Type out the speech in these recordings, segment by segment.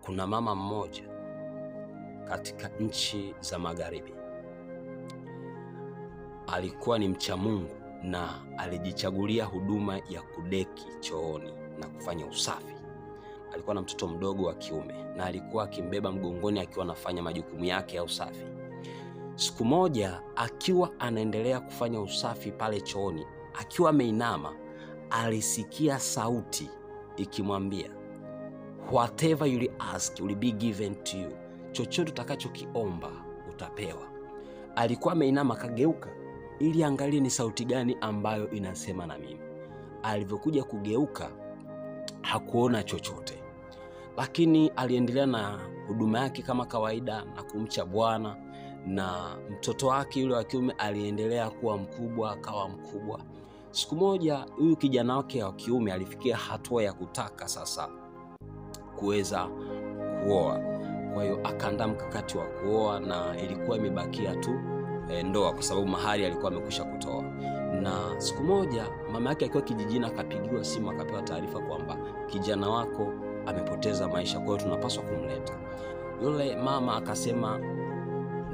kuna mama mmoja katika nchi za magharibi, alikuwa ni mcha Mungu na alijichagulia huduma ya kudeki chooni na kufanya usafi. Alikuwa na mtoto mdogo wa kiume na alikuwa akimbeba mgongoni akiwa anafanya majukumu yake ya usafi. Siku moja akiwa anaendelea kufanya usafi pale chooni, akiwa ameinama, alisikia sauti ikimwambia, whatever you ask will be given to you, chochote utakachokiomba utapewa. Alikuwa ameinama, kageuka ili angalie ni sauti gani ambayo inasema na mimi. Alivyokuja kugeuka hakuona chochote, lakini aliendelea na huduma yake kama kawaida na kumcha Bwana, na mtoto wake yule wa kiume aliendelea kuwa mkubwa, akawa mkubwa. Siku moja huyu kijana wake wa kiume alifikia hatua ya kutaka sasa kuweza kuoa. Kwa hiyo akaandaa mkakati wa kuoa, na ilikuwa imebakia tu ndoa kwa sababu mahari alikuwa amekwisha kutoa. Na siku moja mama yake akiwa kijijini akapigiwa simu, akapewa taarifa kwamba kijana wako amepoteza maisha, kwa hiyo tunapaswa kumleta. Yule mama akasema,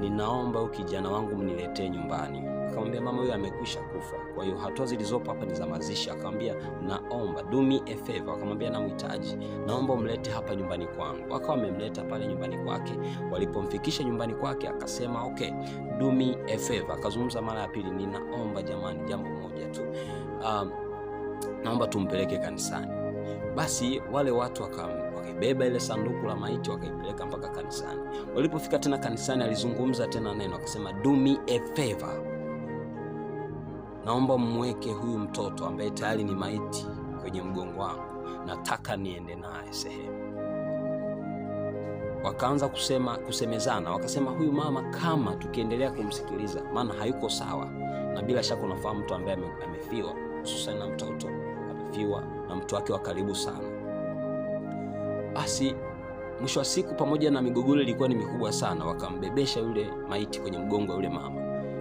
ninaomba huyu kijana wangu mniletee nyumbani. Akamwambia, mama huyu amekwisha kufa, kwa hiyo hatua zilizopo hapa ni za mazishi. Akamwambia, naomba do me a favor. Akamwambia, namhitaji, naomba umlete hapa nyumbani kwangu. Akawa amemleta pale nyumbani kwake. Walipomfikisha nyumbani kwake akasema, okay, do me a favor. Akazungumza mara ya pili, ninaomba jamani, jambo moja tu, naomba tumpeleke kanisani. Basi wale watu wakaibeba ile sanduku la maiti wakaipeleka mpaka kanisani. Walipofika tena kanisani, alizungumza tena neno, akasema, do me a favor, naomba mweke huyu mtoto ambaye tayari ni maiti kwenye mgongo wangu, nataka niende naye sehemu. Wakaanza kusemezana, wakasema, huyu mama kama tukiendelea kumsikiliza, maana hayuko sawa, na bila shaka unafahamu mtu ambaye amefiwa, hususan na mtoto amefiwa na mtu wake wa karibu sana. Basi mwisho wa siku, pamoja na migogoro ilikuwa ni mikubwa sana, wakambebesha yule maiti kwenye mgongo wa yule mama.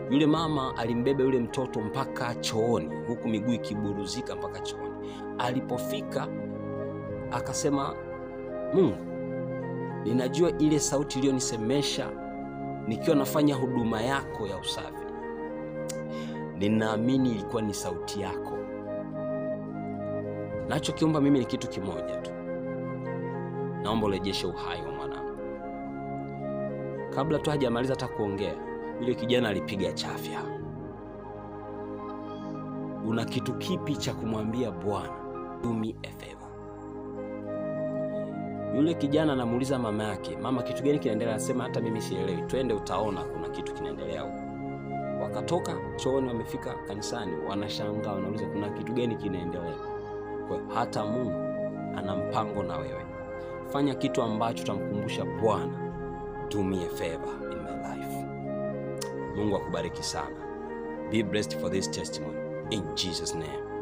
Yule mama alimbeba yule mtoto mpaka chooni, huku miguu ikiburuzika mpaka chooni. Alipofika akasema, Mungu, ninajua ile sauti iliyonisemesha nikiwa nafanya huduma yako ya usafi, ninaamini ilikuwa ni sauti yako. Nachokiomba mimi ni kitu kimoja tu, naomba urejeshe uhai wa mwanangu. Kabla tu hajamaliza hata kuongea, yule kijana alipiga chafya. Una kitu kipi cha kumwambia Bwana? Do me a favor. Yule kijana anamuuliza mama yake, mama, kitu gani kinaendelea? Anasema, hata mimi sielewi, twende utaona kuna kitu kinaendelea huko. Wakatoka chooni, wamefika kanisani, wanashangaa, wanauliza kuna kitu gani kinaendelea. Kwa hata Mungu ana mpango na wewe. Fanya kitu ambacho utamkumbusha Bwana, do me a favor in my life. Mungu akubariki sana. Be blessed for this testimony in Jesus' name.